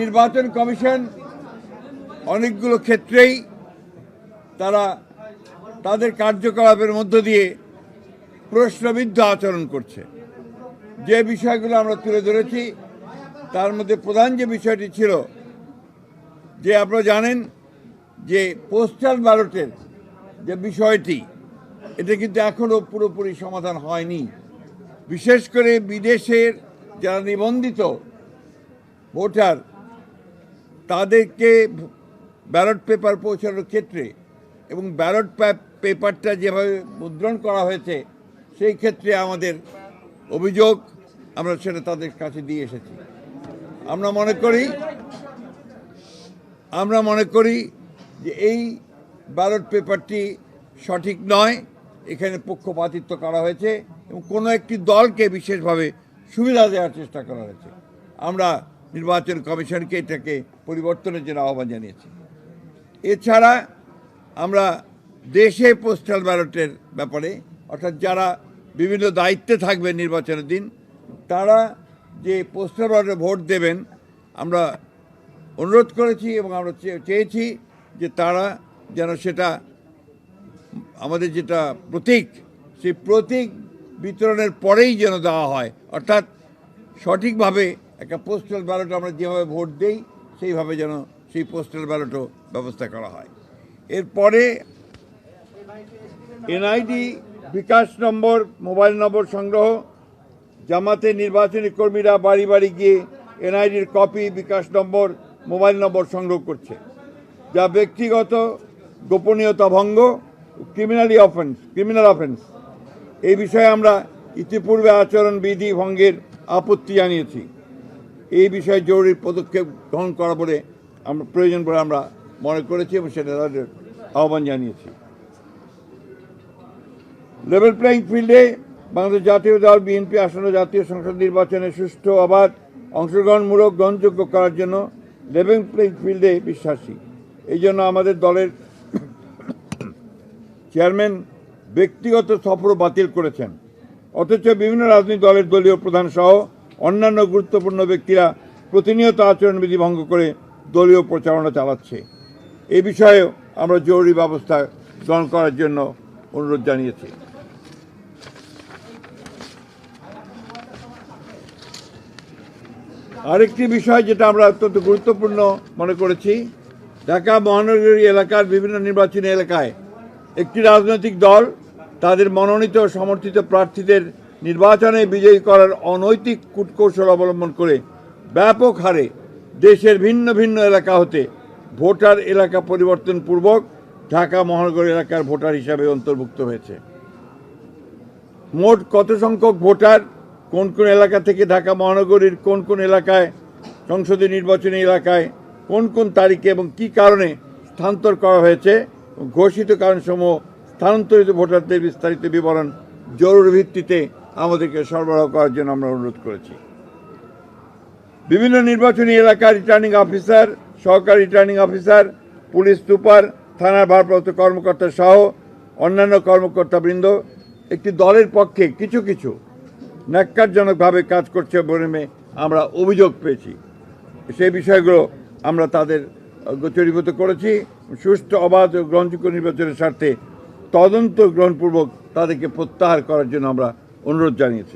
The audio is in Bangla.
নির্বাচন কমিশন অনেকগুলো ক্ষেত্রেই তারা তাদের কার্যকলাপের মধ্য দিয়ে প্রশ্নবিদ্ধ আচরণ করছে। যে বিষয়গুলো আমরা তুলে ধরেছি তার মধ্যে প্রধান যে বিষয়টি ছিল যে আপনারা জানেন যে পোস্টাল ব্যালটের যে বিষয়টি এটা কিন্তু এখনও পুরোপুরি সমাধান হয়নি। বিশেষ করে বিদেশের যারা নিবন্ধিত ভোটার তাদেরকে ব্যালট পেপার পৌঁছানোর ক্ষেত্রে এবং ব্যালট পেপারটা যেভাবে মুদ্রণ করা হয়েছে সেই ক্ষেত্রে আমাদের অভিযোগ আমরা সেটা তাদের কাছে দিয়ে এসেছি। আমরা মনে করি যে এই ব্যালট পেপারটি সঠিক নয়, এখানে পক্ষপাতিত্ব করা হয়েছে এবং কোনো একটি দলকে বিশেষভাবে সুবিধা দেওয়ার চেষ্টা করা হয়েছে। আমরা নির্বাচন কমিশনকে এটাকে পরিবর্তনের জন্য আহ্বান জানিয়েছি। এছাড়া আমরা দেশে পোস্টাল ব্যালটের ব্যাপারে অর্থাৎ যারা বিভিন্ন দায়িত্বে থাকবেন নির্বাচনের দিন তারা যে পোস্টাল ব্যালটে ভোট দেবেন আমরা অনুরোধ করেছি এবং আমরা চেয়েছি যে তারা যেন সেটা আমাদের যেটা প্রতীক সেই প্রতীক বিতরণের পরেই যেন দেওয়া হয়, অর্থাৎ সঠিকভাবে একটা পোস্টাল ব্যালট আমরা যেভাবে ভোট দেই সেইভাবে যেন সেই পোস্টাল ব্যালটও ব্যবস্থা করা হয়। এরপরে এনআইডি বিকাশ নম্বর মোবাইল নম্বর সংগ্রহ, জামাতে নির্বাচনী কর্মীরা বাড়ি বাড়ি গিয়ে এনআইডির কপি বিকাশ নম্বর মোবাইল নম্বর সংগ্রহ করছে, যা ব্যক্তিগত গোপনীয়তা ভঙ্গ ক্রিমিনাল অফেন্স। এই বিষয়ে আমরা ইতিপূর্বে আচরণবিধি ভঙ্গের আপত্তি জানিয়েছি। এই বিষয়ে জরুরি পদক্ষেপ গ্রহণ করা বলে আমরা প্রয়োজন বলে আমরা মনে করেছি এবং সেটা তাদের আহ্বান জানিয়েছি। লেভেল প্লেয়িং ফিল্ডে বাংলাদেশ জাতীয় দল বিএনপি আসন্ন জাতীয় সংসদ নির্বাচনে সুষ্ঠু অবাধ অংশগ্রহণমূলক গ্রহণযোগ্য করার জন্য লেভেল প্লেয়িং ফিল্ডে বিশ্বাসী। এই জন্য আমাদের দলের চেয়ারম্যান ব্যক্তিগত সফর বাতিল করেছেন, অথচ বিভিন্ন রাজনৈতিক দলের দলীয় প্রধান সহ অন্যান্য গুরুত্বপূর্ণ ব্যক্তিরা প্রতিনিয়ত আচরণবিধি ভঙ্গ করে দলীয় প্রচারণা চালাচ্ছে। এই বিষয়েও আমরা জরুরি ব্যবস্থা গ্রহণ করার জন্য অনুরোধ জানিয়েছি। আরেকটি বিষয় যেটা আমরা অত্যন্ত গুরুত্বপূর্ণ মনে করেছি, ঢাকা মহানগরী এলাকার বিভিন্ন নির্বাচনী এলাকায় একটি রাজনৈতিক দল তাদের মনোনীত সমর্থিত প্রার্থীদের নির্বাচনে বিজয়ী করার অনৈতিক কূটকৌশল অবলম্বন করে ব্যাপক হারে দেশের ভিন্ন ভিন্ন এলাকা হতে ভোটার এলাকা পরিবর্তনপূর্বক ঢাকা মহানগর এলাকার ভোটার হিসাবে অন্তর্ভুক্ত হয়েছে। মোট কত সংখ্যক ভোটার কোন কোন এলাকা থেকে ঢাকা মহানগরীর কোন কোন এলাকায় সংসদীয় নির্বাচনী এলাকায় কোন কোন তারিখে এবং কী কারণে স্থানান্তর করা হয়েছে, ঘোষিত কারণসমূহ স্থানান্তরিত ভোটারদের বিস্তারিত বিবরণ জরুরি ভিত্তিতে আমাদেরকে সরবরাহ করার জন্য আমরা অনুরোধ করেছি। বিভিন্ন নির্বাচনী এলাকার রিটার্নিং অফিসার, সহকারী রিটার্নিং অফিসার, পুলিশ সুপার, থানার ভারপ্রাপ্ত কর্মকর্তা সহ অন্যান্য কর্মকর্তাবৃন্দ একটি দলের পক্ষে কিছু ন্যাক্কারজনকভাবে কাজ করছে বলে আমরা অভিযোগ পেয়েছি। সেই বিষয়গুলো আমরা তাদের গোচরীভূত করেছি। সুষ্ঠু অবাধ ও গ্রহণযোগ্য নির্বাচনের স্বার্থে তদন্ত গ্রহণপূর্বক তাদেরকে প্রত্যাহার করার জন্য আমরা অনুরোধ জানিয়েছি।